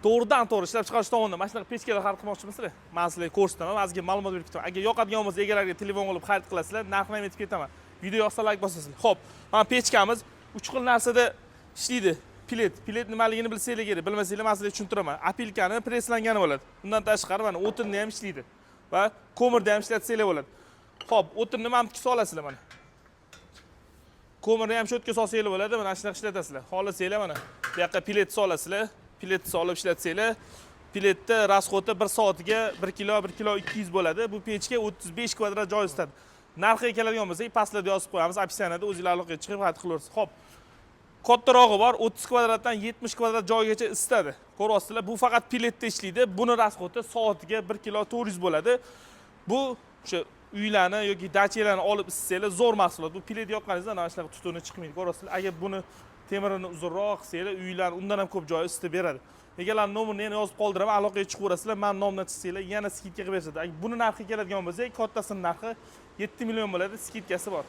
to'g'ridan to'g'ri ishlab chiqarish tomonidan mana shunaqa pechkalar xarid qilmoqchimisizlar? Men sizlarga ko'rsataman, sizga ma'lumot berib ketaman. Agar yoqadigan bo'lsa, egalariga telefon qilib xarid qilasizlar, narxini ham aytib ketaman. Video yoqsa like bosasizlar. Xo'p, mana pechkamiz 3 xil narsada ishlaydi. Pilet nimaligini bilsanglar kerak, bilmasanglar men sizlarga tushuntiraman. Apilkani preslangani bo'ladi. Undan tashqari mana o'tinni ham ishlaydi va ko'mirda ham ishlatsanglar bo'ladi. Xo'p, o'tinni mana bu solasizlar mana. Ko'mirni ham sho'tga solsanglar bo'ladi, mana shunaqa ishlatasizlar. Xohlasanglar mana bu yoqqa pilet solasizlar, pilet solib ishlatsanglar, piletda rasxodi 1 soatiga 1 kilo 200 bo'ladi. Bu pechka 35 kvadrat joy isitadi. Narxiga keladigan bo'lsak, pastlarda yozib qo'yamiz, opsiyonada o'zingizlar aloqaga chiqib xarid qilaverasiz. Xo'p. Kattarog'i bor, 30 kvadratdan 70 kvadrat joygacha isitadi. Ko'ryapsizlar, bu faqat piletda ishlaydi. Buni rasxodi soatiga 1 kilo 400 bo'ladi. Bu o'sha uylarni yoki dachalarni olib isitsanglar zo'r mahsulot. Bu pilet yoqqaningizda mana shunaqa tutuni chiqmaydi. Ko'ryapsizlar, agar buni temirini uzunroq qilsanglar, uylar undan ham ko'p joy isitib beradi. Egalarning nomerini yana yozib qoldiraman, aloqaga chiqaverasizlar. Men nomdan chizsanglar, yana skidka qilib berishadi. Agar buni narxi keladigan bo'lsa, kattasini narxi 7 million bo'ladi, skidkasi bor.